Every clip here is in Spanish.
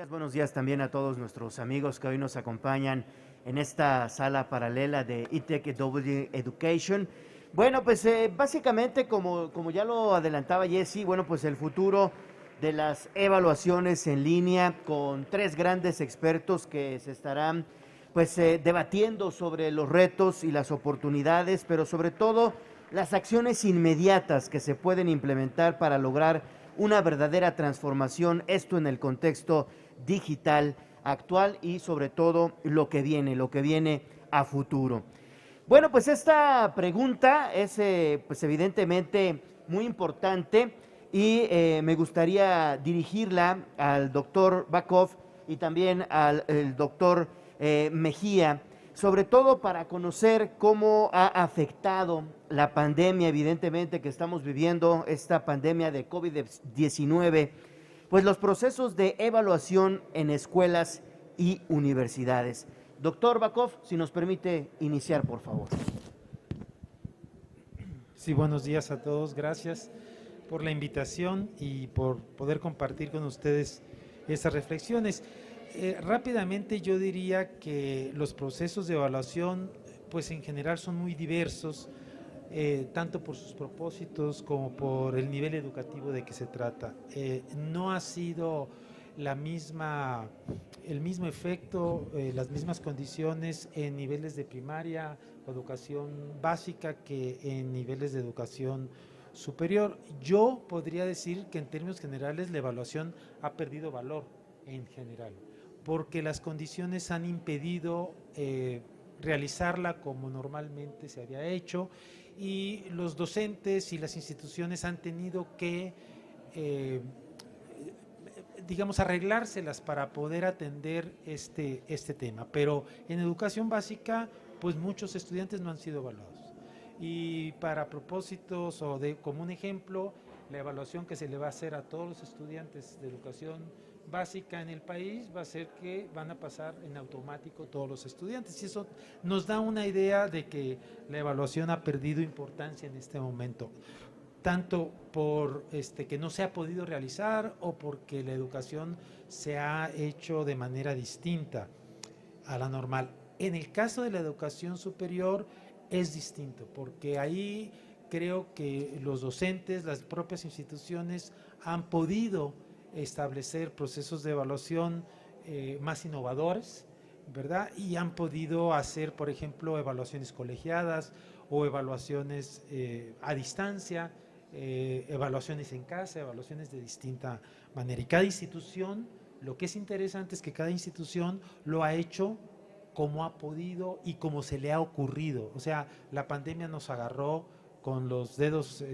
Buenos días también a todos nuestros amigos que hoy nos acompañan en esta sala paralela de ETEC Education. Bueno, pues básicamente como ya lo adelantaba Jesse, bueno, pues el futuro de las evaluaciones en línea con tres grandes expertos que se estarán pues debatiendo sobre los retos y las oportunidades, pero sobre todo las acciones inmediatas que se pueden implementar para lograr una verdadera transformación, esto en el contexto digital actual y sobre todo lo que viene a futuro. Bueno, pues esta pregunta es pues evidentemente muy importante y me gustaría dirigirla al doctor Bakov y también al doctor Mejía, sobre todo para conocer cómo ha afectado la pandemia, evidentemente, que estamos viviendo, esta pandemia de COVID-19, pues los procesos de evaluación en escuelas y universidades. Doctor Bakov, si nos permite iniciar, por favor. Sí, buenos días a todos. Gracias por la invitación y por poder compartir con ustedes esas reflexiones. Rápidamente yo diría que los procesos de evaluación, pues en general son muy diversos, tanto por sus propósitos como por el nivel educativo de que se trata. No ha sido la misma, el mismo efecto, las mismas condiciones en niveles de primaria o educación básica que en niveles de educación superior. Yo podría decir que en términos generales la evaluación ha perdido valor en general, porque las condiciones han impedido realizarla como normalmente se había hecho y los docentes y las instituciones han tenido que digamos, arreglárselas para poder atender este tema. Pero en educación básica, pues muchos estudiantes no han sido evaluados. Y para propósitos o como un ejemplo, la evaluación que se le va a hacer a todos los estudiantes de educación básica en el país va a ser que van a pasar en automático todos los estudiantes. Y eso nos da una idea de que la evaluación ha perdido importancia en este momento, tanto por que no se ha podido realizar o porque la educación se ha hecho de manera distinta a la normal. En el caso de la educación superior es distinto, porque ahí creo que los docentes, las propias instituciones han podido establecer procesos de evaluación más innovadores, ¿verdad? Y han podido hacer, por ejemplo, evaluaciones colegiadas o evaluaciones a distancia, evaluaciones en casa, evaluaciones de distinta manera. Y cada institución, lo que es interesante es que cada institución lo ha hecho como ha podido y como se le ha ocurrido. O sea, la pandemia nos agarró con los dedos,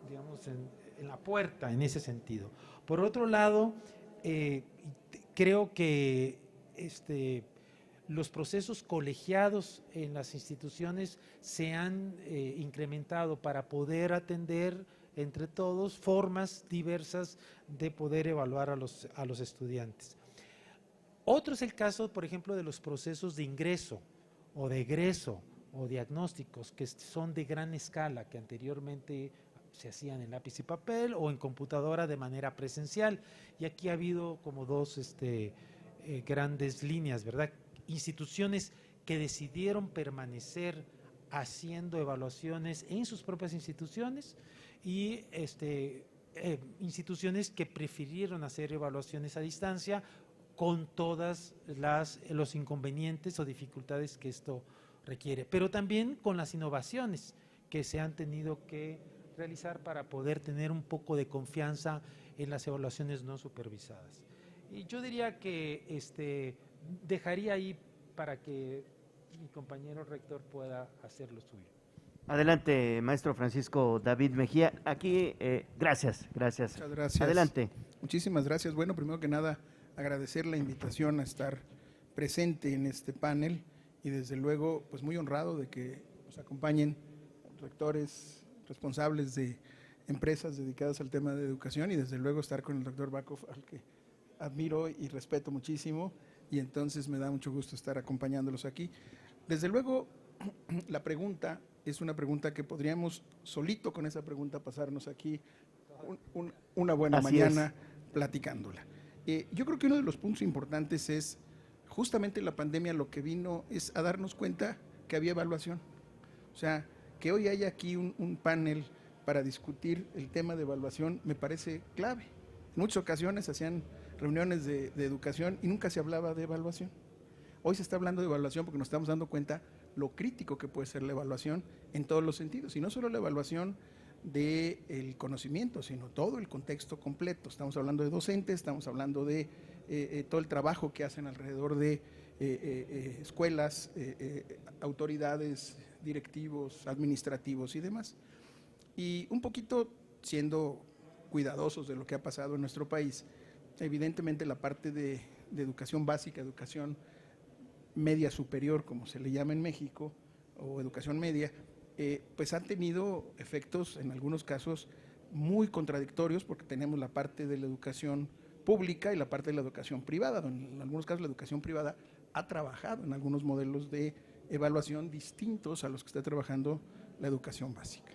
digamos, en la puerta en ese sentido. Por otro lado, creo que los procesos colegiados en las instituciones se han incrementado para poder atender entre todos formas diversas de poder evaluar a los estudiantes. Otro es el caso, por ejemplo, de los procesos de ingreso o de egreso o diagnósticos que son de gran escala, que anteriormente se hacían en lápiz y papel o en computadora de manera presencial. Y aquí ha habido como dos grandes líneas, ¿verdad? Instituciones que decidieron permanecer haciendo evaluaciones en sus propias instituciones y instituciones que prefirieron hacer evaluaciones a distancia con todas los inconvenientes o dificultades que esto requiere, pero también con las innovaciones que se han tenido que realizar para poder tener un poco de confianza en las evaluaciones no supervisadas. Y yo diría que dejaría ahí para que mi compañero rector pueda hacer lo suyo. Adelante, maestro Francisco David Mejía. Aquí, gracias. Muchas gracias. Adelante. Muchísimas gracias. Bueno, primero que nada, agradecer la invitación a estar presente en este panel y desde luego, pues muy honrado de que nos acompañen rectores responsables de empresas dedicadas al tema de educación y desde luego estar con el doctor Bakov, al que admiro y respeto muchísimo, y entonces me da mucho gusto estar acompañándolos aquí. Desde luego, la pregunta es una pregunta que podríamos solito con esa pregunta pasarnos aquí una buena mañana platicándola. Yo creo que uno de los puntos importantes es justamente la pandemia lo que vino es a darnos cuenta que había evaluación. O sea, que hoy haya aquí un panel para discutir el tema de evaluación me parece clave. En muchas ocasiones hacían reuniones de educación y nunca se hablaba de evaluación. Hoy se está hablando de evaluación porque nos estamos dando cuenta lo crítico que puede ser la evaluación en todos los sentidos, y no solo la evaluación del conocimiento, sino todo el contexto completo. Estamos hablando de docentes, estamos hablando de todo el trabajo que hacen alrededor de escuelas, autoridades, directivos, administrativos y demás. Y un poquito siendo cuidadosos de lo que ha pasado en nuestro país, evidentemente la parte de educación básica, educación media superior, como se le llama en México, o educación media, pues han tenido efectos en algunos casos muy contradictorios, porque tenemos la parte de la educación pública y la parte de la educación privada, donde en algunos casos la educación privada ha trabajado en algunos modelos de evaluación distintos a los que está trabajando la educación básica.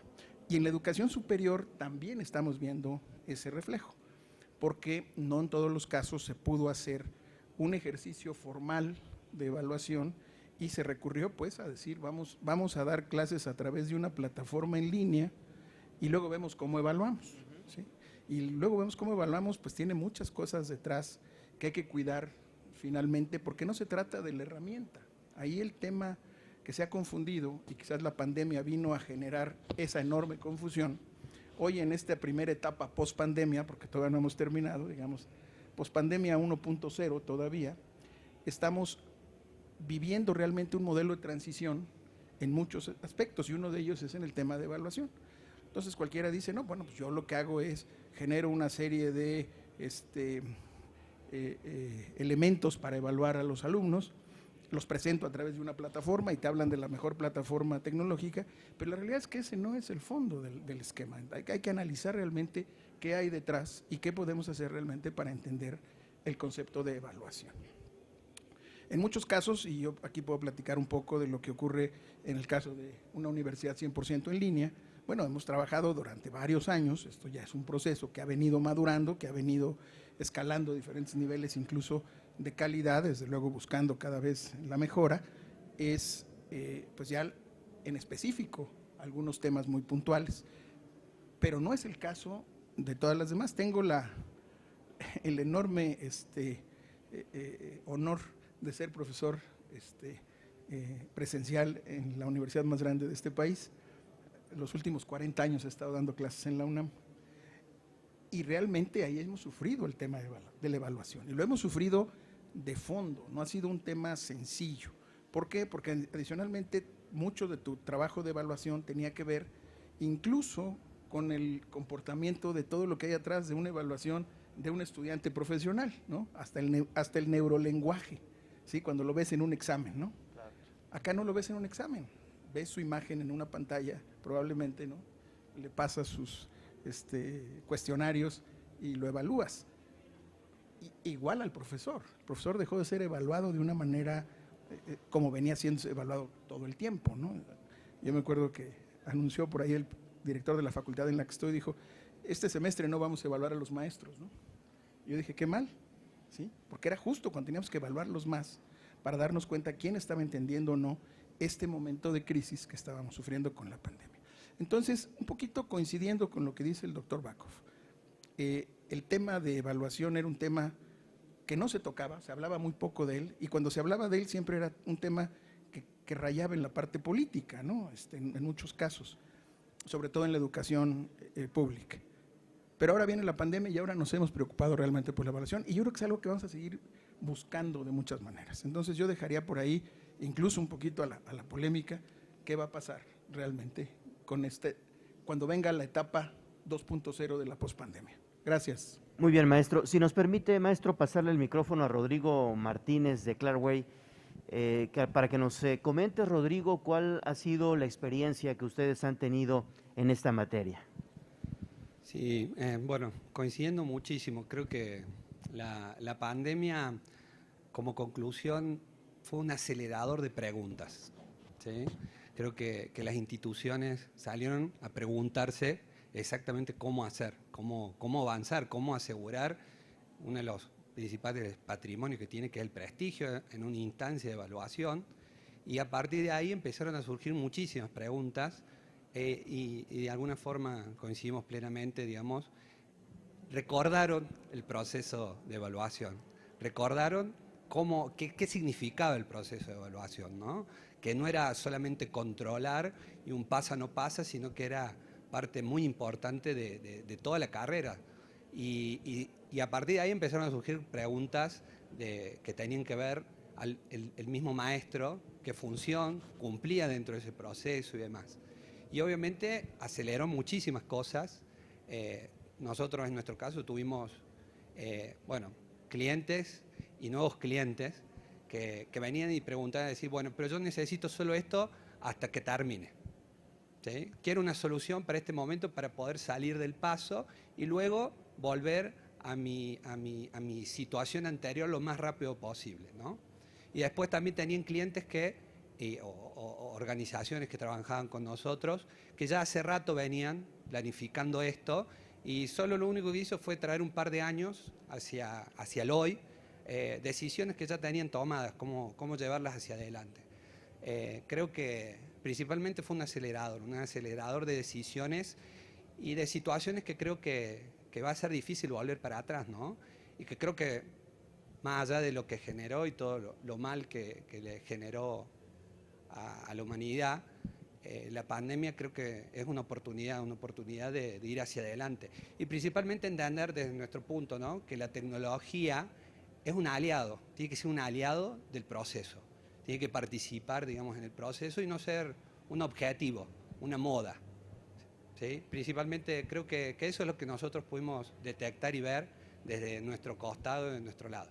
Y en la educación superior también estamos viendo ese reflejo, porque no en todos los casos se pudo hacer un ejercicio formal de evaluación y se recurrió pues a decir vamos a dar clases a través de una plataforma en línea y luego vemos cómo evaluamos, ¿sí? Y luego vemos cómo evaluamos, pues tiene muchas cosas detrás que hay que cuidar finalmente, porque no se trata de la herramienta. Ahí el tema que se ha confundido, y quizás la pandemia vino a generar esa enorme confusión, hoy en esta primera etapa post-pandemia, porque todavía no hemos terminado, digamos, post-pandemia 1.0 todavía, estamos viviendo realmente un modelo de transición en muchos aspectos, y uno de ellos es en el tema de evaluación. Entonces cualquiera dice, no, bueno, pues yo lo que hago es genero una serie de elementos para evaluar a los alumnos, los presento a través de una plataforma y te hablan de la mejor plataforma tecnológica, pero la realidad es que ese no es el fondo del esquema. Hay que analizar realmente qué hay detrás y qué podemos hacer realmente para entender el concepto de evaluación. En muchos casos, y yo aquí puedo platicar un poco de lo que ocurre en el caso de una universidad 100% en línea, bueno, hemos trabajado durante varios años, esto ya es un proceso que ha venido madurando, que ha venido escalando diferentes niveles incluso de calidad, desde luego buscando cada vez la mejora, es pues ya en específico algunos temas muy puntuales, pero no es el caso de todas las demás. Tengo el enorme honor de ser profesor presencial en la universidad más grande de este país. Los últimos 40 años he estado dando clases en la UNAM y realmente ahí hemos sufrido el tema de la evaluación, y lo hemos sufrido de fondo, no ha sido un tema sencillo. ¿Por qué? Porque adicionalmente mucho de tu trabajo de evaluación tenía que ver incluso con el comportamiento de todo lo que hay atrás de una evaluación de un estudiante profesional, ¿no? Hasta el neurolenguaje, ¿sí? Cuando lo ves en un examen, ¿no? Claro. Acá no lo ves en un examen, ves su imagen en una pantalla, probablemente, ¿no? Le pasas sus cuestionarios y lo evalúas. Igual al profesor. El profesor dejó de ser evaluado de una manera como venía siendo evaluado todo el tiempo, ¿no? Yo me acuerdo que anunció por ahí el director de la facultad en la que estoy, dijo, este semestre no vamos a evaluar a los maestros, ¿no? Yo dije, qué mal, ¿sí? Porque era justo cuando teníamos que evaluarlos más para darnos cuenta quién estaba entendiendo o no este momento de crisis que estábamos sufriendo con la pandemia. Entonces, un poquito coincidiendo con lo que dice el doctor Bakov, el tema de evaluación era un tema que no se tocaba, se hablaba muy poco de él, y cuando se hablaba de él siempre era un tema que rayaba en la parte política, ¿no? En muchos casos, sobre todo en la educación pública. Pero ahora viene la pandemia y ahora nos hemos preocupado realmente por la evaluación, y yo creo que es algo que vamos a seguir buscando de muchas maneras. Entonces yo dejaría por ahí incluso un poquito a la polémica, qué va a pasar realmente con cuando venga la etapa 2.0 de la pospandemia. Gracias. Muy bien, maestro. Si nos permite, maestro, pasarle el micrófono a Rodrigo Martínez de Clarway, para que nos comente, Rodrigo, cuál ha sido la experiencia que ustedes han tenido en esta materia. Sí, bueno, coincidiendo muchísimo, creo que la pandemia como conclusión fue un acelerador de preguntas, ¿sí? Creo que las instituciones salieron a preguntarse exactamente cómo hacer, cómo avanzar, cómo asegurar uno de los principales patrimonios que tiene, que es el prestigio en una instancia de evaluación, y a partir de ahí empezaron a surgir muchísimas preguntas y de alguna forma coincidimos plenamente, digamos, recordaron el proceso de evaluación, recordaron qué significaba el proceso de evaluación, ¿no? Que no era solamente controlar y un pasa no pasa, sino que era parte muy importante de toda la carrera. Y a partir de ahí empezaron a surgir preguntas que tenían que ver el mismo maestro, qué función cumplía dentro de ese proceso y demás. Y obviamente aceleró muchísimas cosas. Nosotros en nuestro caso tuvimos clientes y nuevos clientes que venían y preguntaban, decir, bueno, pero yo necesito solo esto hasta que termine, ¿sí? Quiero una solución para este momento para poder salir del paso y luego volver a mi situación anterior lo más rápido posible, ¿no? Y después también tenían clientes o organizaciones que trabajaban con nosotros que ya hace rato venían planificando esto y solo lo único que hizo fue traer un par de años hacia el hoy, decisiones que ya tenían tomadas, cómo llevarlas hacia adelante. Creo que principalmente fue un acelerador de decisiones y de situaciones que creo que va a ser difícil volver para atrás, ¿no? Y que creo que más allá de lo que generó y todo lo mal que le generó a la humanidad, la pandemia creo que es una oportunidad de ir hacia adelante. Y principalmente entender desde nuestro punto, ¿no? Que la tecnología es un aliado, tiene que ser un aliado del proceso. Tiene que participar, digamos, en el proceso y no ser un objetivo, una moda, ¿sí? Principalmente creo que eso es lo que nosotros pudimos detectar y ver desde nuestro costado y de nuestro lado.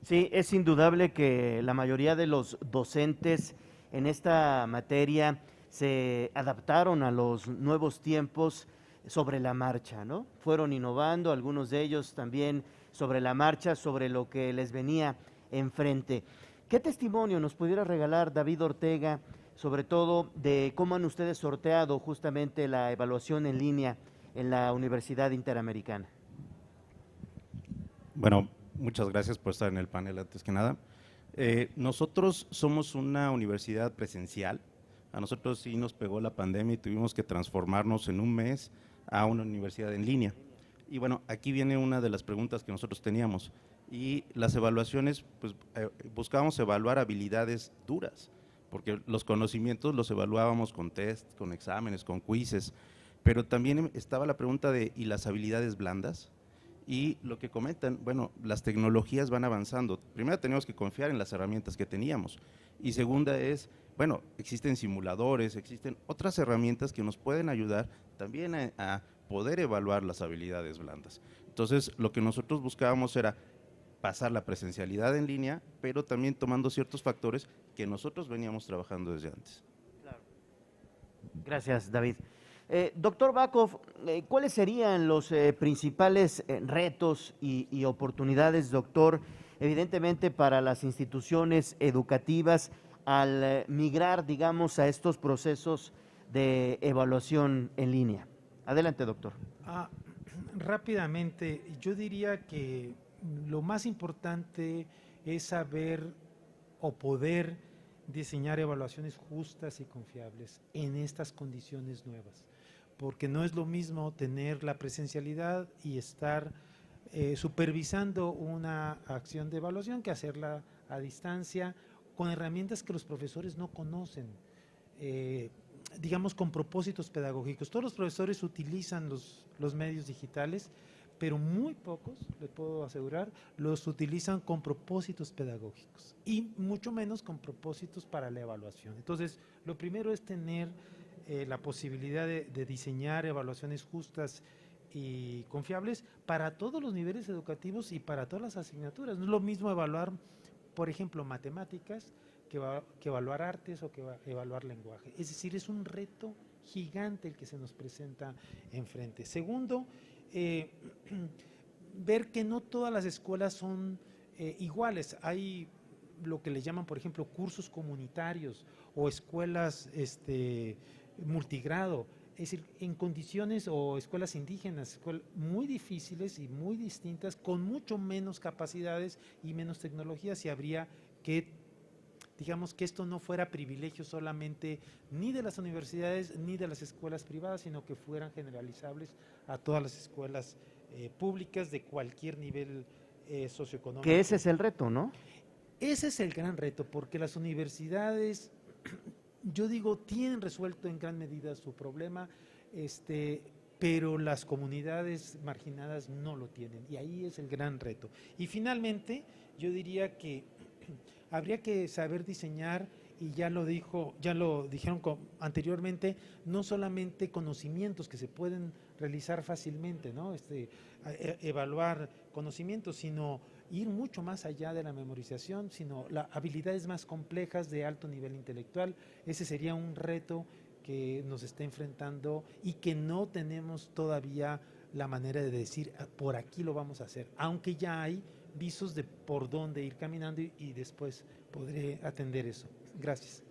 Sí, es indudable que la mayoría de los docentes en esta materia se adaptaron a los nuevos tiempos sobre la marcha, ¿no? Fueron innovando, algunos de ellos también sobre la marcha, sobre lo que les venía enfrente. ¿Qué testimonio nos pudiera regalar David Ortega, sobre todo de cómo han ustedes sorteado justamente la evaluación en línea en la Universidad Interamericana? Bueno, muchas gracias por estar en el panel antes que nada. Nosotros somos una universidad presencial. A nosotros sí nos pegó la pandemia y tuvimos que transformarnos en un mes a una universidad en línea. Y bueno, aquí viene una de las preguntas que nosotros teníamos. Y las evaluaciones, pues buscábamos evaluar habilidades duras, porque los conocimientos los evaluábamos con test, con exámenes, con quizzes, pero también estaba la pregunta de ¿y las habilidades blandas? Y lo que comentan, bueno, las tecnologías van avanzando. Primero tenemos que confiar en las herramientas que teníamos. Y segunda es, bueno, existen simuladores, existen otras herramientas que nos pueden ayudar también a poder evaluar las habilidades blandas. Entonces, lo que nosotros buscábamos era pasar la presencialidad en línea, pero también tomando ciertos factores que nosotros veníamos trabajando desde antes. Claro. Gracias, David. Doctor Bakov, ¿cuáles serían los principales retos y oportunidades, doctor, evidentemente para las instituciones educativas al migrar, digamos, a estos procesos de evaluación en línea? Adelante, doctor. Rápidamente, yo diría que lo más importante es saber o poder diseñar evaluaciones justas y confiables en estas condiciones nuevas, porque no es lo mismo tener la presencialidad y estar supervisando una acción de evaluación que hacerla a distancia con herramientas que los profesores no conocen, digamos con propósitos pedagógicos. Todos los profesores utilizan los medios digitales, pero muy pocos, les puedo asegurar, los utilizan con propósitos pedagógicos y mucho menos con propósitos para la evaluación. Entonces, lo primero es tener la posibilidad de diseñar evaluaciones justas y confiables para todos los niveles educativos y para todas las asignaturas. No es lo mismo evaluar, por ejemplo, matemáticas que evaluar artes o que evaluar lenguaje. Es decir, es un reto gigante el que se nos presenta enfrente. Segundo, ver que no todas las escuelas son iguales. Hay lo que le llaman, por ejemplo, cursos comunitarios o escuelas multigrado. es decir, en condiciones o escuelas indígenas, muy difíciles y muy distintas, con mucho menos capacidades y menos tecnologías, y habría que, digamos, que esto no fuera privilegio solamente ni de las universidades ni de las escuelas privadas, sino que fueran generalizables a todas las escuelas públicas de cualquier nivel socioeconómico. Que ese es el reto, ¿no? Ese es el gran reto, porque las universidades, yo digo, tienen resuelto en gran medida su problema, pero las comunidades marginadas no lo tienen, y ahí es el gran reto. Y finalmente, yo diría que habría que saber diseñar, y ya lo dijeron anteriormente, no solamente conocimientos que se pueden realizar fácilmente, ¿no? Evaluar conocimientos, sino ir mucho más allá de la memorización, sino habilidades más complejas de alto nivel intelectual. Ese sería un reto que nos está enfrentando y que no tenemos todavía la manera de decir por aquí lo vamos a hacer, aunque ya hay visos de por dónde ir caminando y después podré atender eso. Gracias.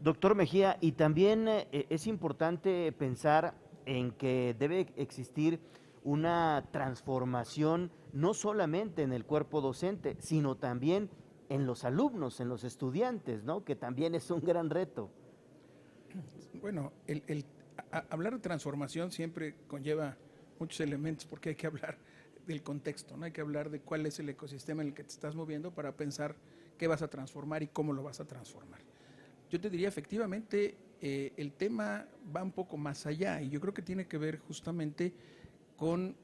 Doctor Mejía, y también es importante pensar en que debe existir una transformación no solamente en el cuerpo docente, sino también en los alumnos, en los estudiantes, ¿no? Que también es un gran reto. Bueno, hablar de transformación siempre conlleva muchos elementos, porque hay que hablar del contexto, ¿no? Hay que hablar de cuál es el ecosistema en el que te estás moviendo para pensar qué vas a transformar y cómo lo vas a transformar. Yo te diría, efectivamente, el tema va un poco más allá, y yo creo que tiene que ver justamente con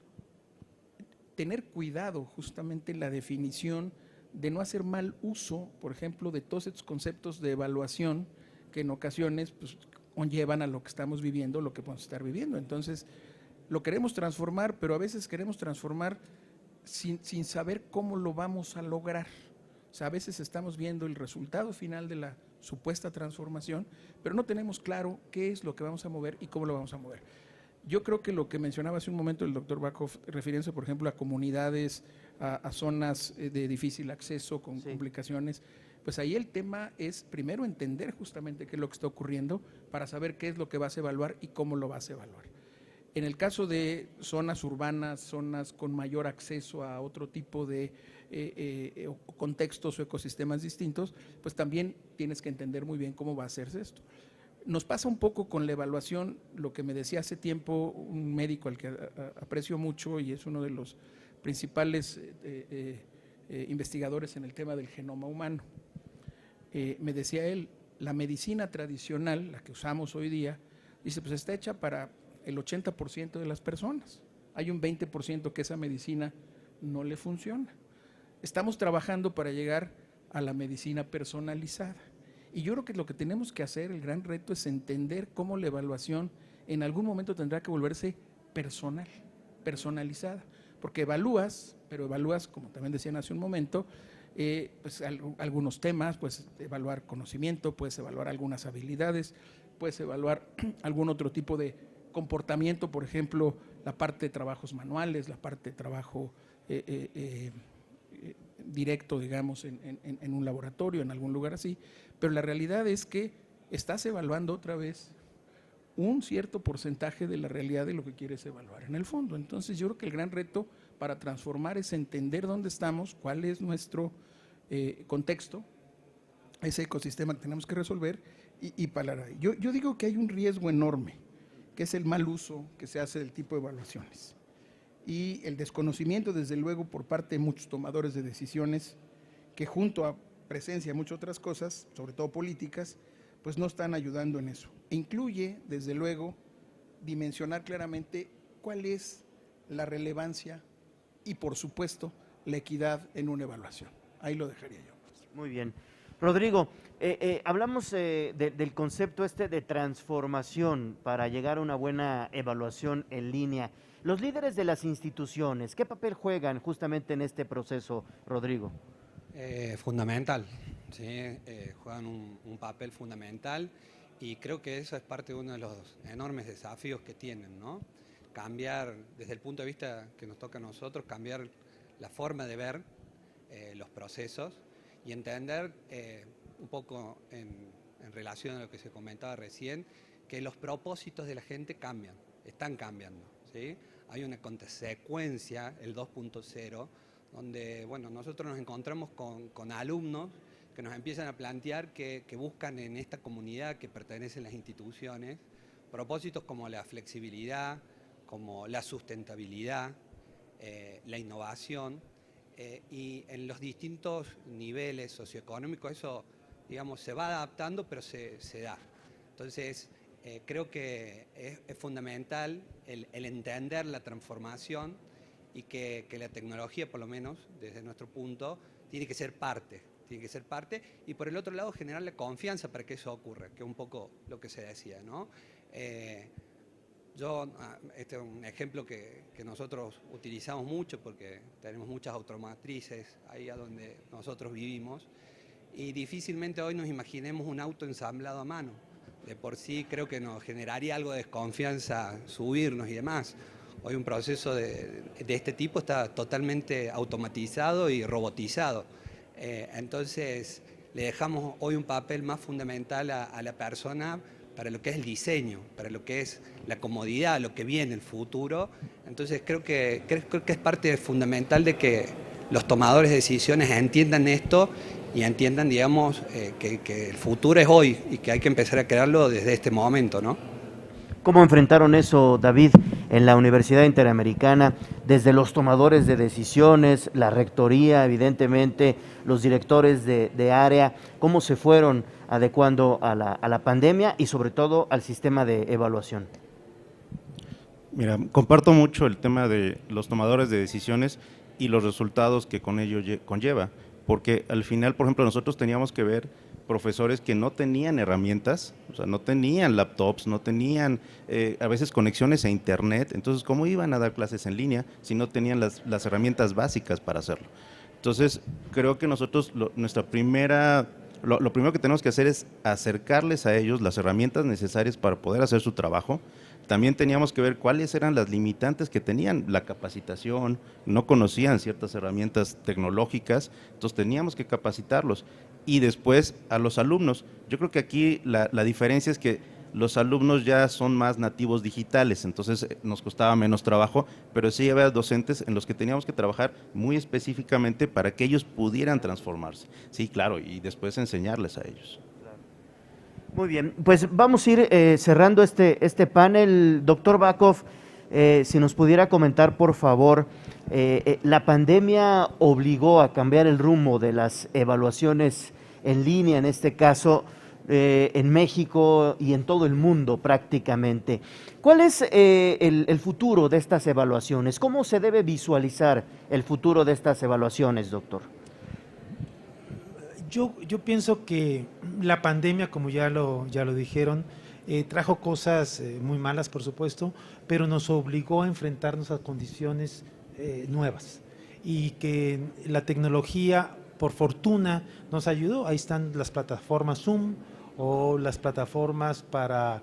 tener cuidado justamente en la definición de no hacer mal uso, por ejemplo, de todos estos conceptos de evaluación que en ocasiones pues, conllevan a lo que estamos viviendo, lo que podemos estar viviendo. Entonces, lo queremos transformar, pero a veces queremos transformar sin saber cómo lo vamos a lograr. O sea, a veces estamos viendo el resultado final de la supuesta transformación, pero no tenemos claro qué es lo que vamos a mover y cómo lo vamos a mover. Yo creo que lo que mencionaba hace un momento el doctor Backhoff, refiriéndose, por ejemplo, a comunidades, a zonas de difícil acceso con complicaciones, pues ahí el tema es primero entender justamente qué es lo que está ocurriendo para saber qué es lo que vas a evaluar y cómo lo vas a evaluar. En el caso de zonas urbanas, zonas con mayor acceso a otro tipo de contextos o ecosistemas distintos, pues también tienes que entender muy bien cómo va a hacerse esto. Nos pasa un poco con la evaluación, lo que me decía hace tiempo un médico al que aprecio mucho y es uno de los principales investigadores en el tema del genoma humano. Me decía él, la medicina tradicional, la que usamos hoy día, dice, pues está hecha para el 80% de las personas. Hay un 20% que esa medicina no le funciona. Estamos trabajando para llegar a la medicina personalizada. Y yo creo que lo que tenemos que hacer, el gran reto, es entender cómo la evaluación en algún momento tendrá que volverse personal, personalizada. Porque evalúas, pero evalúas, como también decían hace un momento, pues algunos temas, puedes evaluar conocimiento, puedes evaluar algunas habilidades, puedes evaluar algún otro tipo de comportamiento, por ejemplo, la parte de trabajos manuales, la parte de trabajo directo, digamos, en un laboratorio, en algún lugar así, pero la realidad es que estás evaluando otra vez un cierto porcentaje de la realidad de lo que quieres evaluar en el fondo. Entonces yo creo que el gran reto para transformar es entender dónde estamos, cuál es nuestro contexto, ese ecosistema que tenemos que resolver y parar ahí. Yo digo que hay un riesgo enorme, que es el mal uso que se hace del tipo de evaluaciones y el desconocimiento, desde luego, por parte de muchos tomadores de decisiones que junto a presencia de muchas otras cosas, sobre todo políticas, pues no están ayudando en eso. E incluye, desde luego, dimensionar claramente cuál es la relevancia y, por supuesto, la equidad en una evaluación. Ahí lo dejaría yo. Muy bien. Rodrigo, hablamos del concepto de transformación para llegar a una buena evaluación en línea. Los líderes de las instituciones, ¿qué papel juegan justamente en este proceso, Rodrigo? Fundamental, ¿sí? Juegan un papel fundamental y creo que eso es parte de uno de los enormes desafíos que tienen, ¿no? Cambiar, desde el punto de vista que nos toca a nosotros, cambiar la forma de ver los procesos y entender un poco en relación a lo que se comentaba recién, que los propósitos de la gente cambian, están cambiando, ¿sí? Hay una consecuencia, el 2.0, donde bueno, nosotros nos encontramos con alumnos que nos empiezan a plantear que buscan en esta comunidad que pertenecen a las instituciones propósitos como la flexibilidad, como la sustentabilidad, la innovación, y en los distintos niveles socioeconómicos eso, digamos, se va adaptando, pero se da. Entonces, creo que es fundamental el entender la transformación y que la tecnología, por lo menos desde nuestro punto, tiene que ser parte, y por el otro lado generar la confianza para que eso ocurra, que es un poco lo que se decía, ¿no? Este es un ejemplo que nosotros utilizamos mucho porque tenemos muchas automotrices ahí a donde nosotros vivimos y difícilmente hoy nos imaginemos un auto ensamblado a mano. De por sí creo que nos generaría algo de desconfianza subirnos y demás. Hoy un proceso de este tipo está totalmente automatizado y robotizado. Entonces le dejamos hoy un papel más fundamental a la persona para lo que es el diseño, para lo que es la comodidad, lo que viene, el futuro. Entonces creo que es parte fundamental de que los tomadores de decisiones entiendan esto y entiendan, digamos, que el futuro es hoy y que hay que empezar a crearlo desde este momento, ¿no? ¿Cómo enfrentaron eso, David, en la Universidad Interamericana, desde los tomadores de decisiones, la rectoría, evidentemente, los directores de área? ¿Cómo se fueron adecuando a la pandemia y sobre todo al sistema de evaluación? Mira, comparto mucho el tema de los tomadores de decisiones y los resultados que con ello conlleva, porque al final, por ejemplo, nosotros teníamos que ver profesores que no tenían herramientas, o sea, no tenían laptops, no tenían a veces conexiones a internet, entonces ¿cómo iban a dar clases en línea si no tenían las herramientas básicas para hacerlo? Entonces creo que nosotros lo primero que tenemos que hacer es acercarles a ellos las herramientas necesarias para poder hacer su trabajo. También teníamos que ver cuáles eran las limitantes que tenían, la capacitación, no conocían ciertas herramientas tecnológicas, entonces teníamos que capacitarlos. Y después a los alumnos. Yo creo que aquí la diferencia es que los alumnos ya son más nativos digitales, entonces nos costaba menos trabajo, pero sí había docentes en los que teníamos que trabajar muy específicamente para que ellos pudieran transformarse. Sí, claro, y después enseñarles a ellos. Muy bien, pues vamos a ir cerrando este panel. Doctor Bakov, si nos pudiera comentar, por favor, la pandemia obligó a cambiar el rumbo de las evaluaciones en línea, en este caso en México y en todo el mundo prácticamente. ¿Cuál es el futuro de estas evaluaciones? ¿Cómo se debe visualizar el futuro de estas evaluaciones, doctor? Yo pienso que la pandemia, como ya lo dijeron, trajo cosas muy malas, por supuesto, pero nos obligó a enfrentarnos a condiciones nuevas y que la tecnología, por fortuna, nos ayudó. Ahí están las plataformas Zoom o las plataformas para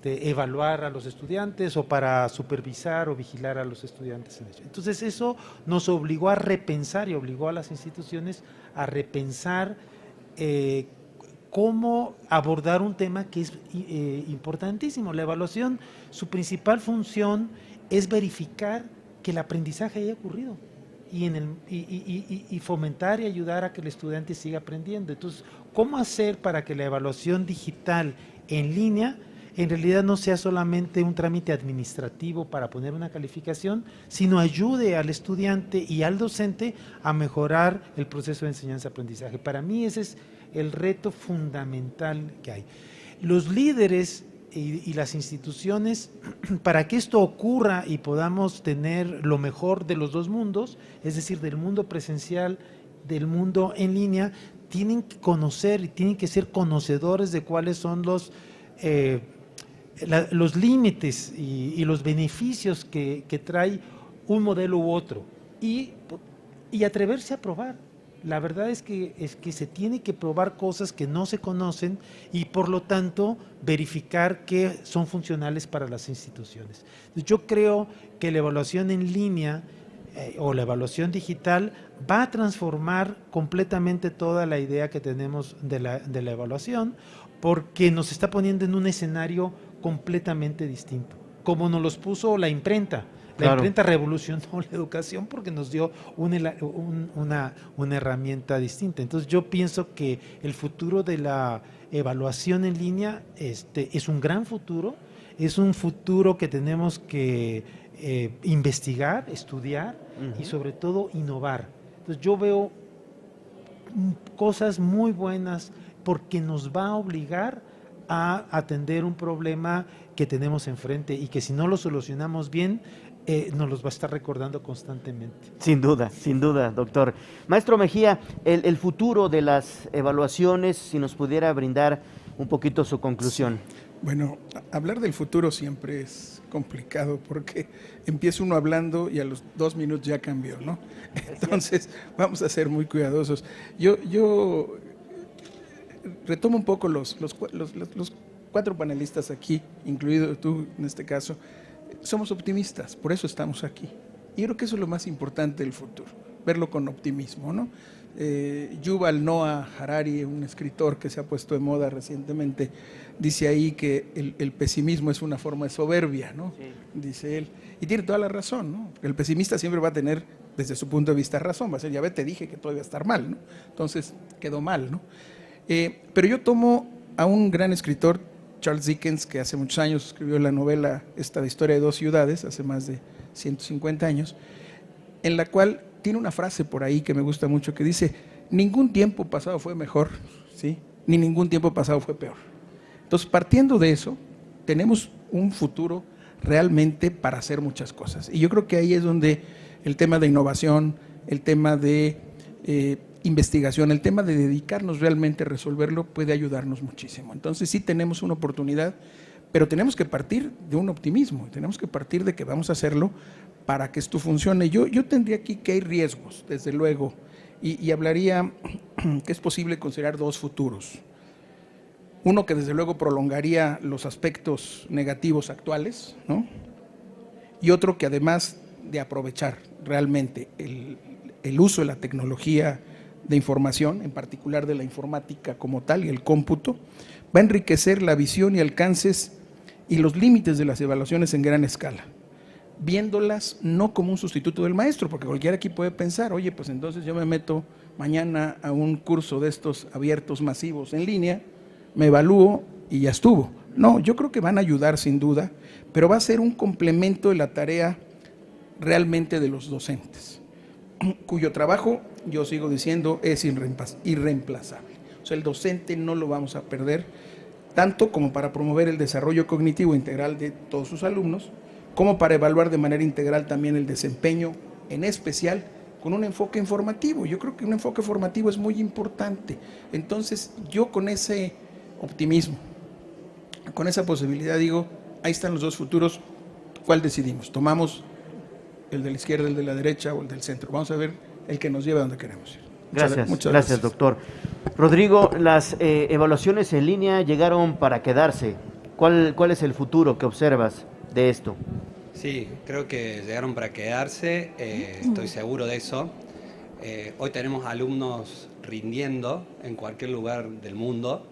evaluar a los estudiantes o para supervisar o vigilar a los estudiantes en ello. Entonces eso nos obligó a repensar y obligó a las instituciones a repensar cómo abordar un tema que es importantísimo. La evaluación, su principal función es verificar que el aprendizaje haya ocurrido y fomentar y ayudar a que el estudiante siga aprendiendo. Entonces, ¿cómo hacer para que la evaluación digital en línea en realidad no sea solamente un trámite administrativo para poner una calificación, sino ayude al estudiante y al docente a mejorar el proceso de enseñanza-aprendizaje? Para mí ese es el reto fundamental que hay. Los líderes y las instituciones, para que esto ocurra y podamos tener lo mejor de los dos mundos, es decir, del mundo presencial, del mundo en línea, tienen que conocer y tienen que ser conocedores de cuáles son los límites y los beneficios que trae un modelo u otro y atreverse a probar. La verdad es que se tiene que probar cosas que no se conocen y por lo tanto verificar que son funcionales para las instituciones. Yo creo que la evaluación en línea o la evaluación digital va a transformar completamente toda la idea que tenemos de la evaluación, porque nos está poniendo en un escenario completamente distinto, como nos los puso la imprenta. La Claro. imprenta revolucionó la educación porque nos dio una herramienta distinta. Entonces yo pienso que el futuro de la evaluación en línea es un gran futuro, es un futuro que tenemos que investigar, estudiar y sobre todo innovar. Entonces yo veo cosas muy buenas porque nos va a obligar a atender un problema que tenemos enfrente y que si no lo solucionamos bien, nos los va a estar recordando constantemente. Sin duda, doctor. Maestro Mejía, el futuro de las evaluaciones, si nos pudiera brindar un poquito su conclusión. Bueno, hablar del futuro siempre es complicado porque empieza uno hablando y a los 2 minutos ya cambió, ¿no? Entonces, vamos a ser muy cuidadosos. Yo retomo un poco los 4 panelistas aquí, incluido tú en este caso. Somos optimistas, por eso estamos aquí. Y creo que eso es lo más importante del futuro, verlo con optimismo, ¿no? Yuval Noah Harari, un escritor que se ha puesto de moda recientemente, dice ahí que el pesimismo es una forma de soberbia, ¿no? Sí. Dice él. Y tiene toda la razón, ¿no? El pesimista siempre va a tener, desde su punto de vista, razón. Va a ser, ya ve, te dije que todo iba a estar mal, ¿no? Entonces, quedó mal, ¿no? Pero yo tomo a un gran escritor, Charles Dickens, que hace muchos años escribió la novela esta de Historia de 2 ciudades, hace más de 150 años, en la cual tiene una frase por ahí que me gusta mucho que dice: ningún tiempo pasado fue mejor, ¿sí? Ni ningún tiempo pasado fue peor. Entonces, partiendo de eso, tenemos un futuro realmente para hacer muchas cosas. Y yo creo que ahí es donde el tema de innovación, el tema de investigación, el tema de dedicarnos realmente a resolverlo puede ayudarnos muchísimo. Entonces sí tenemos una oportunidad, pero tenemos que partir de un optimismo, tenemos que partir de que vamos a hacerlo para que esto funcione. Yo tendría aquí que hay riesgos, desde luego, y hablaría que es posible considerar 2 futuros. Uno que desde luego prolongaría los aspectos negativos actuales, ¿no? Y otro que además de aprovechar realmente el uso de la tecnología de información, en particular de la informática como tal y el cómputo, va a enriquecer la visión y alcances y los límites de las evaluaciones en gran escala, viéndolas no como un sustituto del maestro, porque cualquiera aquí puede pensar, oye, pues entonces yo me meto mañana a un curso de estos abiertos masivos en línea, me evalúo y ya estuvo. No, yo creo que van a ayudar sin duda, pero va a ser un complemento de la tarea realmente de los docentes, cuyo trabajo, yo sigo diciendo, es irreemplazable. O sea, el docente no lo vamos a perder, tanto como para promover el desarrollo cognitivo integral de todos sus alumnos, como para evaluar de manera integral también el desempeño, en especial con un enfoque informativo. Yo creo que un enfoque formativo es muy importante. Entonces, yo con ese optimismo, con esa posibilidad digo, ahí están los 2 futuros, ¿cuál decidimos? ¿Tomamos el de la izquierda, el de la derecha o el del centro? Vamos a ver el que nos lleve a donde queremos ir. Muchas gracias, doctor. Rodrigo, las evaluaciones en línea llegaron para quedarse. ¿Cuál es el futuro que observas de esto? Sí, creo que llegaron para quedarse, estoy seguro de eso. Hoy tenemos alumnos rindiendo en cualquier lugar del mundo,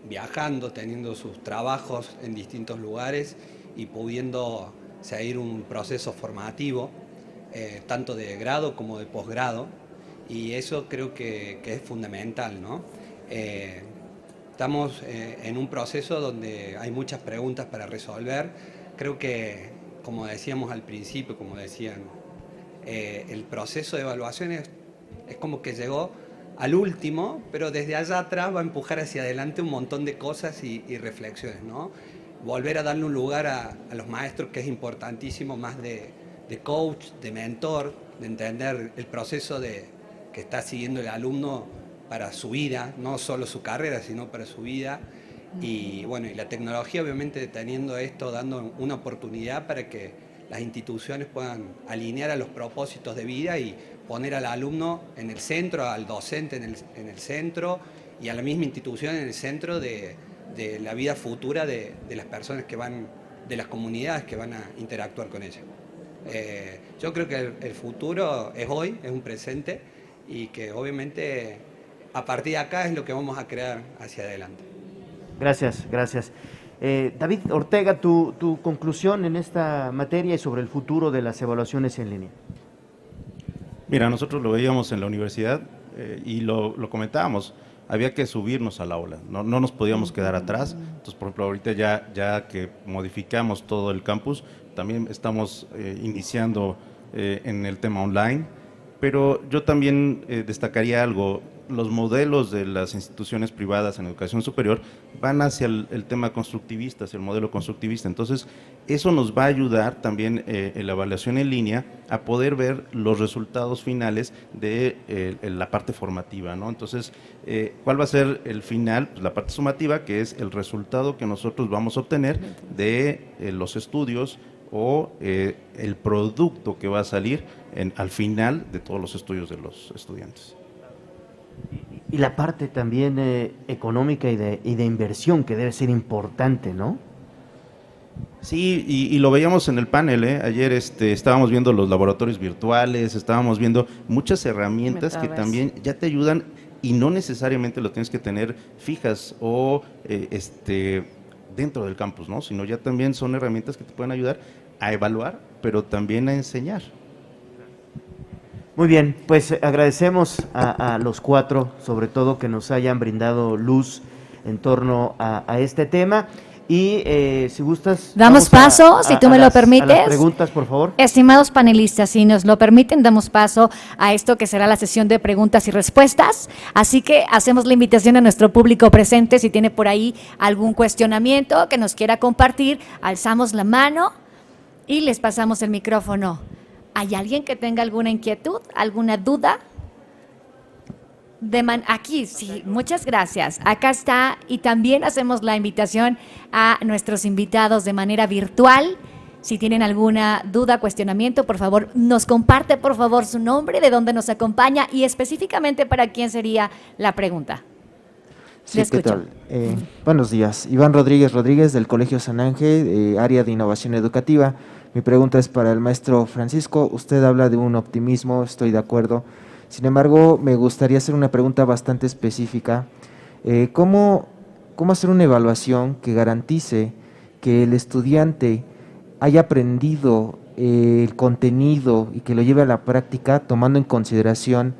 viajando, teniendo sus trabajos en distintos lugares y pudiendo seguir un proceso formativo, tanto de grado como de posgrado, y eso creo que es fundamental, ¿no? Estamos en un proceso donde hay muchas preguntas para resolver. Creo que, como decíamos al principio, como decían, el proceso de evaluación es como que llegó al último, pero desde allá atrás va a empujar hacia adelante un montón de cosas y reflexiones, ¿no? Volver a darle un lugar a los maestros, que es importantísimo, más de coach, de mentor, de entender el proceso que está siguiendo el alumno para su vida, no solo su carrera, sino para su vida. Y bueno, y la tecnología obviamente teniendo esto, dando una oportunidad para que las instituciones puedan alinear a los propósitos de vida y poner al alumno en el centro, al docente en el centro y a la misma institución en el centro de la vida futura de las personas que van, de las comunidades que van a interactuar con ella. Yo creo que el futuro es hoy, es un presente, y que obviamente a partir de acá es lo que vamos a crear hacia adelante. Gracias, gracias. David Ortega, tu conclusión en esta materia y sobre el futuro de las evaluaciones en línea. Mira, nosotros lo veíamos en la universidad y lo comentábamos, había que subirnos a la ola, no nos podíamos quedar atrás. Entonces, por ejemplo, ahorita ya que modificamos todo el campus, también estamos iniciando en el tema online, pero yo también destacaría algo. Los modelos de las instituciones privadas en educación superior van hacia el tema constructivista, hacia el modelo constructivista. Entonces, eso nos va a ayudar también en la evaluación en línea a poder ver los resultados finales de la parte formativa, ¿no? Entonces, ¿cuál va a ser el final? Pues la parte sumativa, que es el resultado que nosotros vamos a obtener de los estudios o el producto que va a salir al final de todos los estudios de los estudiantes. Y la parte también económica y de inversión, que debe ser importante, ¿no? Sí, y lo veíamos en el panel, ¿eh? Ayer estábamos viendo los laboratorios virtuales, estábamos viendo muchas herramientas que también ya te ayudan y no necesariamente lo tienes que tener fijas o dentro del campus, ¿no? Sino ya también son herramientas que te pueden ayudar a evaluar, pero también a enseñar. Muy bien, pues agradecemos a los cuatro, sobre todo que nos hayan brindado luz en torno a este tema. Y si gustas... Damos paso, si tú me lo permites. A las preguntas, por favor. Estimados panelistas, si nos lo permiten, damos paso a esto que será la sesión de preguntas y respuestas. Así que hacemos la invitación a nuestro público presente, si tiene por ahí algún cuestionamiento que nos quiera compartir, alzamos la mano y les pasamos el micrófono. ¿Hay alguien que tenga alguna inquietud, alguna duda? Aquí, sí, muchas gracias. Acá está, y también hacemos la invitación a nuestros invitados de manera virtual. Si tienen alguna duda, cuestionamiento, por favor, nos comparte, por favor, su nombre, de dónde nos acompaña y específicamente para quién sería la pregunta. Sí, ¿qué tal? Buenos días. Iván Rodríguez del Colegio San Ángel, área de innovación educativa. Mi pregunta es para el maestro Francisco. Usted habla de un optimismo, estoy de acuerdo. Sin embargo, me gustaría hacer una pregunta bastante específica. ¿Cómo hacer una evaluación que garantice que el estudiante haya aprendido el contenido y que lo lleve a la práctica, tomando en consideración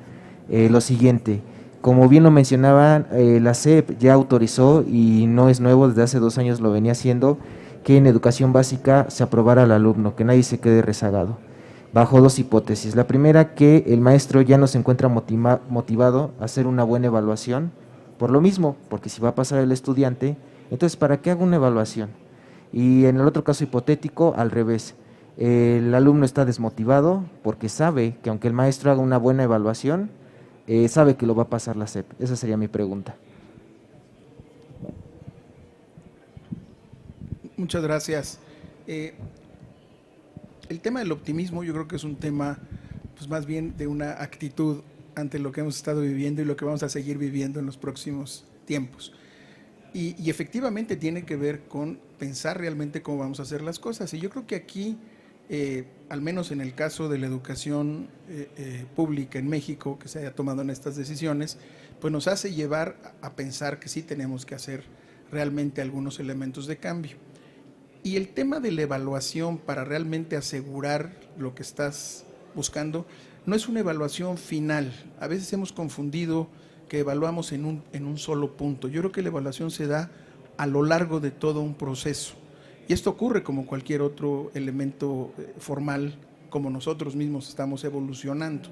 lo siguiente? Como bien lo mencionaban, la SEP ya autorizó, y no es nuevo, desde hace 2 años lo venía haciendo, que en educación básica se aprobara al alumno, que nadie se quede rezagado, bajo 2 hipótesis. La primera, que el maestro ya no se encuentra motivado a hacer una buena evaluación, por lo mismo, porque si va a pasar el estudiante, entonces ¿para qué hago una evaluación? Y en el otro caso hipotético, al revés, el alumno está desmotivado porque sabe que aunque el maestro haga una buena evaluación, sabe que lo va a pasar la SEP. Esa sería mi pregunta. Muchas gracias. El tema del optimismo yo creo que es un tema pues más bien de una actitud ante lo que hemos estado viviendo y lo que vamos a seguir viviendo en los próximos tiempos. Y efectivamente tiene que ver con pensar realmente cómo vamos a hacer las cosas. Y yo creo que aquí, al menos en el caso de la educación pública en México, que se haya tomado en estas decisiones, pues nos hace llevar a pensar que sí tenemos que hacer realmente algunos elementos de cambio. Y el tema de la evaluación para realmente asegurar lo que estás buscando no es una evaluación final. A veces hemos confundido que evaluamos en un solo punto. Yo creo que la evaluación se da a lo largo de todo un proceso. Y esto ocurre como cualquier otro elemento formal, como nosotros mismos estamos evolucionando.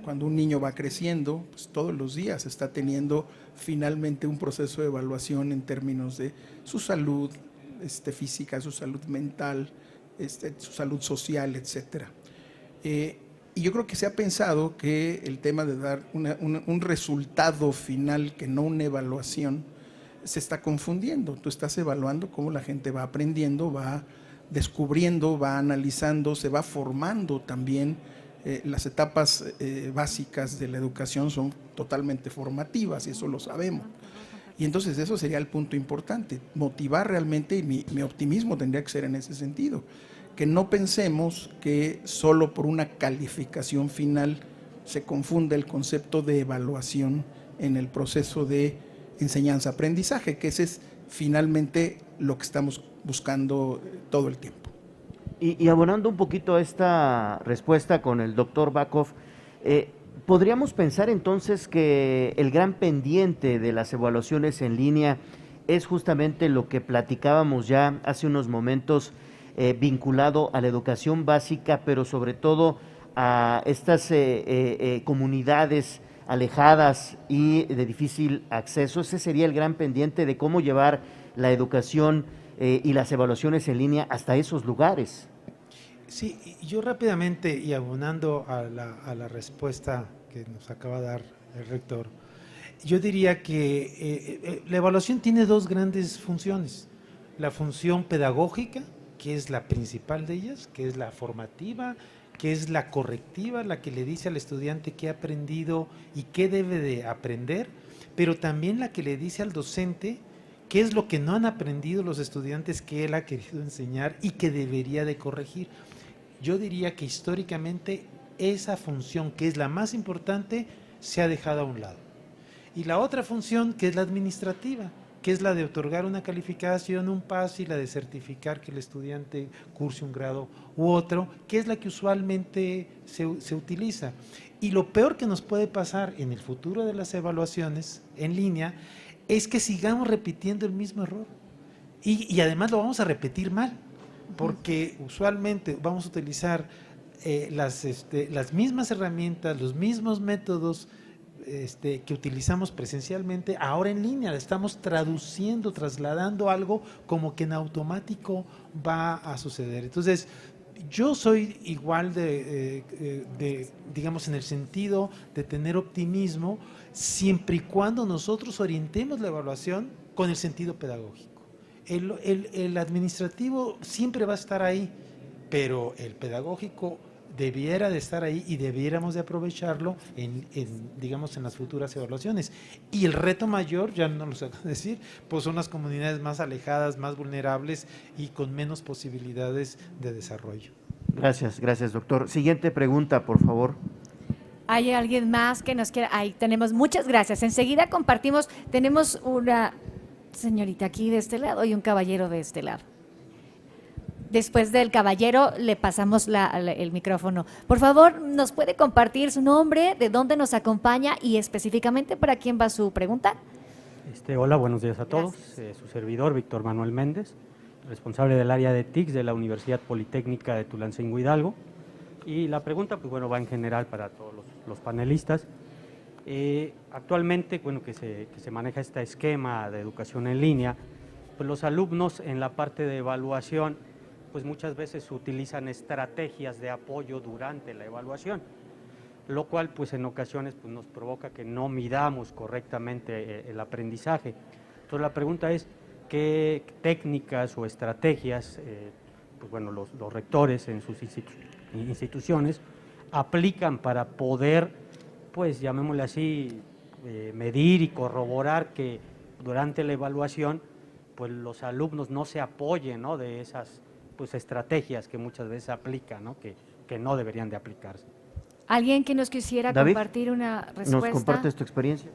Cuando un niño va creciendo, pues todos los días está teniendo finalmente un proceso de evaluación en términos de su salud física, su salud mental, su salud social, etcétera. Y yo creo que se ha pensado que el tema de dar un resultado final, que no una evaluación, se está confundiendo. Tú estás evaluando cómo la gente va aprendiendo, va descubriendo, va analizando, se va formando también. Las etapas básicas de la educación son totalmente formativas y eso lo sabemos. Y entonces eso sería el punto importante, motivar realmente, y mi optimismo tendría que ser en ese sentido, que no pensemos que solo por una calificación final se confunde el concepto de evaluación en el proceso de enseñanza-aprendizaje, que ese es finalmente lo que estamos buscando todo el tiempo. Y abonando un poquito a esta respuesta con el doctor Bakov, ¿podríamos pensar entonces que el gran pendiente de las evaluaciones en línea es justamente lo que platicábamos ya hace unos momentos, vinculado a la educación básica, pero sobre todo a estas comunidades alejadas y de difícil acceso? Ese sería el gran pendiente de cómo llevar la educación y las evaluaciones en línea hasta esos lugares. Sí, yo rápidamente y abonando a la respuesta que nos acaba de dar el rector, yo diría que la evaluación tiene dos grandes funciones. La función pedagógica, que es la principal de ellas, que es la formativa, que es la correctiva, la que le dice al estudiante qué ha aprendido y qué debe de aprender, pero también la que le dice al docente qué es lo que no han aprendido los estudiantes que él ha querido enseñar y que debería de corregir. Yo diría que históricamente esa función, que es la más importante, se ha dejado a un lado. Y la otra función, que es la administrativa, que es la de otorgar una calificación, un pase, y la de certificar que el estudiante curse un grado u otro, que es la que usualmente se utiliza. Y lo peor que nos puede pasar en el futuro de las evaluaciones en línea es que sigamos repitiendo el mismo error. Y además lo vamos a repetir mal, porque usualmente vamos a utilizar las mismas herramientas, los mismos métodos que utilizamos presencialmente, ahora en línea. Estamos traduciendo, trasladando algo como que en automático va a suceder. Entonces, yo soy igual digamos, en el sentido de tener optimismo, siempre y cuando nosotros orientemos la evaluación con el sentido pedagógico. El administrativo siempre va a estar ahí, pero el pedagógico debiera de estar ahí y debiéramos de aprovecharlo digamos, en las futuras evaluaciones. Y el reto mayor, ya no lo sé decir, pues son las comunidades más alejadas, más vulnerables y con menos posibilidades de desarrollo. Gracias, doctor. Siguiente pregunta, por favor. ¿Hay alguien más que nos quiera? Ahí tenemos, muchas gracias. Enseguida compartimos, tenemos una señorita aquí de este lado y un caballero de este lado. Después del caballero le pasamos el micrófono. Por favor, ¿nos puede compartir su nombre, de dónde nos acompaña y específicamente para quién va su pregunta? Hola, buenos días a todos. Su servidor, Víctor Manuel Méndez, responsable del área de TICS de la Universidad Politécnica de Tulancingo Hidalgo. Y la pregunta, pues bueno, va en general para todos los panelistas. Actualmente, bueno, que se maneja este esquema de educación en línea, pues los alumnos en la parte de evaluación, pues muchas veces utilizan estrategias de apoyo durante la evaluación, lo cual pues en ocasiones pues, nos provoca que no midamos correctamente el aprendizaje. Entonces la pregunta es, ¿qué técnicas o estrategias pues, bueno, los rectores en sus instituciones aplican para poder, pues llamémosle así, medir y corroborar que durante la evaluación pues los alumnos no se apoyen, ¿no?, de esas pues estrategias que muchas veces aplican, ¿no?, que no deberían de aplicarse? ¿Alguien que nos quisiera David, compartir una respuesta? ¿nos compartes tu experiencia?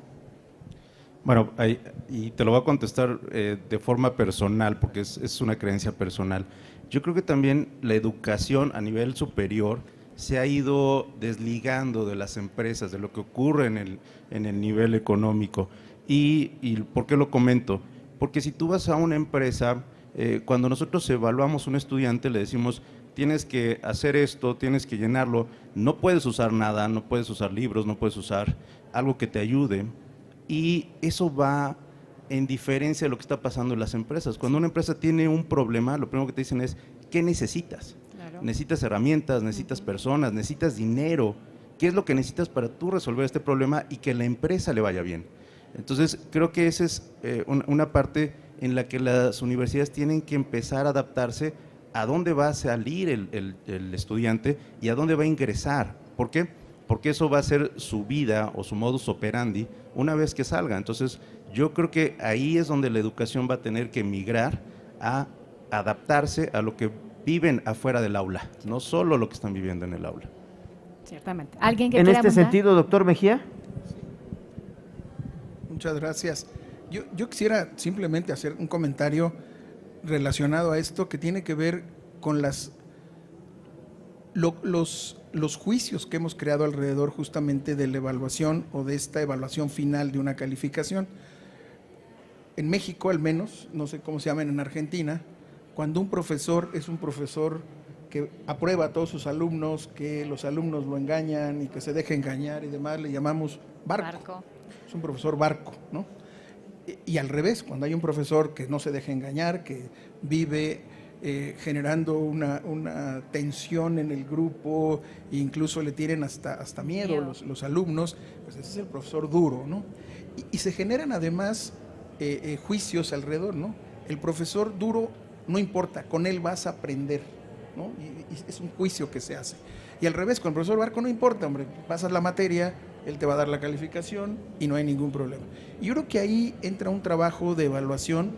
Bueno, y te lo voy a contestar de forma personal, porque es una creencia personal. Yo creo que también la educación a nivel superior se ha ido desligando de las empresas, de lo que ocurre en el nivel económico. ¿Y por qué lo comento? Porque si tú vas a una empresa, cuando nosotros evaluamos a un estudiante, le decimos, tienes que hacer esto, tienes que llenarlo, no puedes usar nada, no puedes usar libros, no puedes usar algo que te ayude, y eso va en diferencia de lo que está pasando en las empresas. Cuando una empresa tiene un problema, lo primero que te dicen es, ¿qué necesitas? Claro. Necesitas herramientas, necesitas personas, necesitas dinero. ¿Qué es lo que necesitas para tú resolver este problema y que la empresa le vaya bien? Entonces, creo que esa es una parte en la que las universidades tienen que empezar a adaptarse a dónde va a salir el estudiante y a dónde va a ingresar. ¿Por qué? Porque eso va a ser su vida o su modus operandi una vez que salga. Entonces, yo creo que ahí es donde la educación va a tener que migrar a adaptarse a lo que viven afuera del aula, no solo lo que están viviendo en el aula. Ciertamente. ¿Alguien que en quiera este abundar? sentido, doctor Mejía? Muchas gracias. Yo quisiera simplemente hacer un comentario relacionado a esto que tiene que ver con los juicios que hemos creado alrededor justamente de la evaluación o de esta evaluación final de una calificación. En México, al menos, no sé cómo se llaman en Argentina, cuando un profesor es un profesor que aprueba a todos sus alumnos, que los alumnos lo engañan y que se deja engañar y demás, le llamamos barco. Es un profesor barco, ¿no? Y al revés, cuando hay un profesor que no se deja engañar, que vive generando una tensión en el grupo, e incluso le tienen hasta miedo los alumnos, pues ese es el profesor duro, ¿no? Y se generan además juicios alrededor, ¿no? El profesor duro no importa, con él vas a aprender, ¿no? Y es un juicio que se hace. Y al revés, con el profesor barco no importa, hombre, pasas la materia, él te va a dar la calificación y no hay ningún problema. Y yo creo que ahí entra un trabajo de evaluación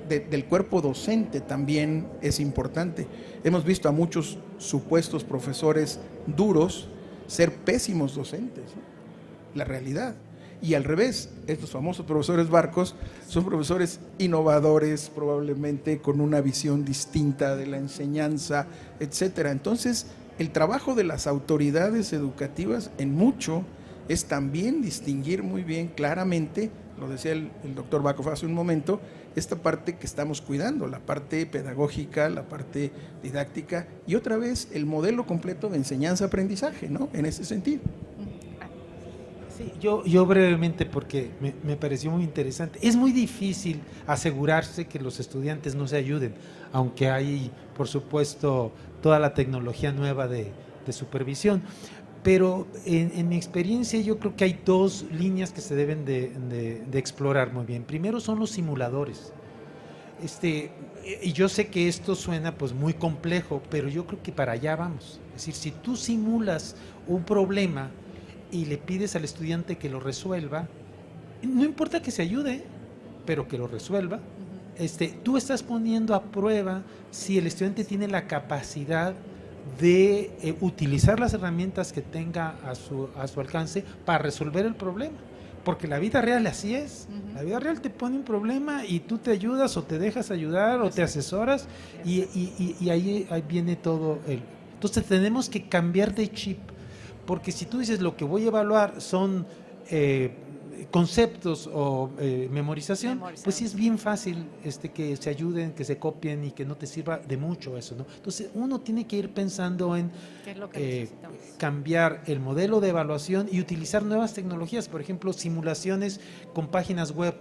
del cuerpo docente, también es importante. Hemos visto a muchos supuestos profesores duros ser pésimos docentes, ¿no? La realidad. Y al revés, estos famosos profesores barcos son profesores innovadores, probablemente con una visión distinta de la enseñanza, etcétera. Entonces, el trabajo de las autoridades educativas en mucho es también distinguir muy bien claramente, lo decía el doctor Bakov hace un momento, esta parte que estamos cuidando, la parte pedagógica, la parte didáctica y otra vez el modelo completo de enseñanza-aprendizaje, ¿no? En ese sentido. Sí, yo brevemente, porque me pareció muy interesante. Es muy difícil asegurarse que los estudiantes no se ayuden, aunque hay, por supuesto, toda la tecnología nueva de supervisión. Pero en mi experiencia yo creo que hay dos líneas que se deben de explorar muy bien. Primero son los simuladores. Y yo sé que esto suena pues muy complejo, pero yo creo que para allá vamos. Es decir, si tú simulas un problema y le pides al estudiante que lo resuelva, no importa que se ayude, pero que lo resuelva, tú estás poniendo a prueba si el estudiante tiene la capacidad de utilizar las herramientas que tenga a su alcance para resolver el problema. Porque la vida real así es. La vida real te pone un problema y tú te ayudas o te dejas ayudar o te asesoras y ahí viene todo el... Entonces tenemos que cambiar de chip, porque si tú dices lo que voy a evaluar son conceptos o memorización, pues sí es bien fácil que se ayuden, que se copien y que no te sirva de mucho eso, ¿no? Entonces uno tiene que ir pensando en ¿qué es lo que cambiar el modelo de evaluación y utilizar nuevas tecnologías, por ejemplo, simulaciones con páginas web,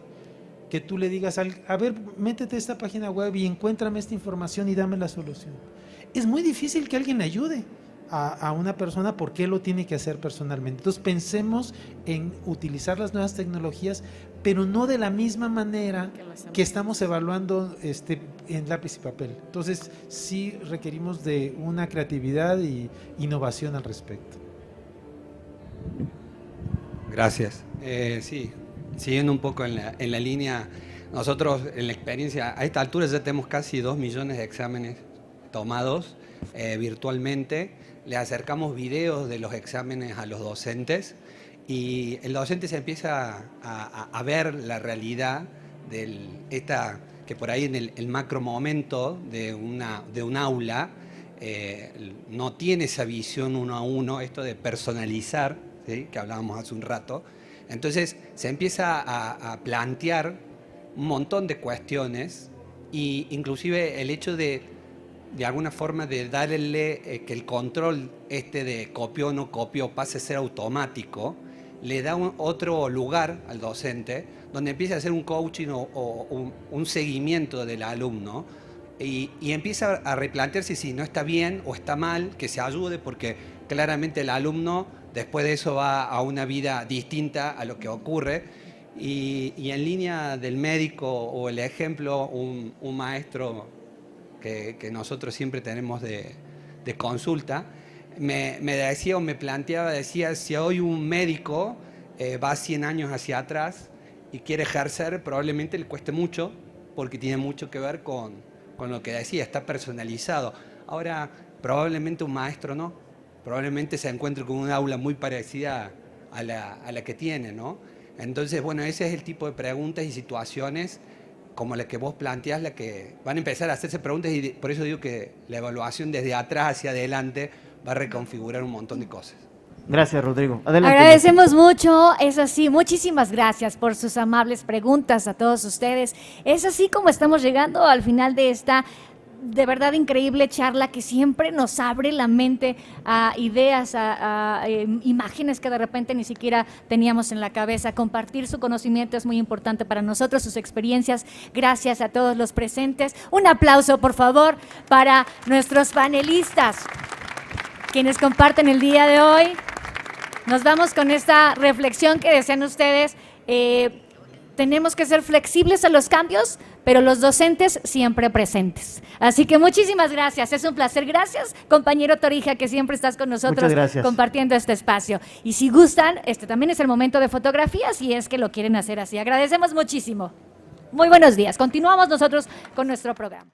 que tú le digas, a ver, métete a esta página web y encuéntrame esta información y dame la solución. Es muy difícil que alguien le ayude a una persona porque él lo tiene que hacer personalmente. Entonces pensemos en utilizar las nuevas tecnologías, pero no de la misma manera que estamos evaluando en lápiz y papel. Entonces sí requerimos de una creatividad y innovación al respecto. Gracias. Sí, siguiendo un poco en la línea, nosotros en la experiencia, a esta altura ya tenemos casi 2 millones de exámenes tomados virtualmente. Le acercamos videos de los exámenes a los docentes y el docente se empieza a ver la realidad que por ahí en el macro momento de un aula no tiene esa visión uno a uno, esto de personalizar, ¿sí?, que hablábamos hace un rato. Entonces se empieza a plantear un montón de cuestiones e inclusive el hecho de alguna forma de darle que el control de copió o no copió pase a ser automático, le da otro lugar al docente donde empieza a hacer un coaching o un seguimiento del alumno y empieza a replantearse si no está bien o está mal, que se ayude, porque claramente el alumno después de eso va a una vida distinta a lo que ocurre. Y en línea del médico o el ejemplo, un maestro que nosotros siempre tenemos de consulta, me decía o me planteaba, decía, si hoy un médico va 100 años hacia atrás y quiere ejercer, probablemente le cueste mucho, porque tiene mucho que ver con lo que decía, está personalizado. Ahora, probablemente un maestro no, probablemente se encuentre con un aula muy parecida a la que tiene, ¿no? Entonces, bueno, ese es el tipo de preguntas y situaciones como la que vos planteás, la que van a empezar a hacerse preguntas, y por eso digo que la evaluación desde atrás hacia adelante va a reconfigurar un montón de cosas. Gracias, Rodrigo. Adelante. Agradecemos mucho, es así, muchísimas gracias por sus amables preguntas a todos ustedes. Es así como estamos llegando al final de esta de verdad increíble charla que siempre nos abre la mente a ideas, a imágenes que de repente ni siquiera teníamos en la cabeza. Compartir su conocimiento es muy importante para nosotros, sus experiencias. Gracias a todos los presentes. Un aplauso, por favor, para nuestros panelistas, quienes comparten el día de hoy. Nos vamos con esta reflexión que desean ustedes. Tenemos que ser flexibles a los cambios, pero los docentes siempre presentes. Así que muchísimas gracias, es un placer. Gracias, compañero Torija, que siempre estás con nosotros compartiendo este espacio. Y si gustan, también es el momento de fotografía, si es que lo quieren hacer así. Agradecemos muchísimo. Muy buenos días. Continuamos nosotros con nuestro programa.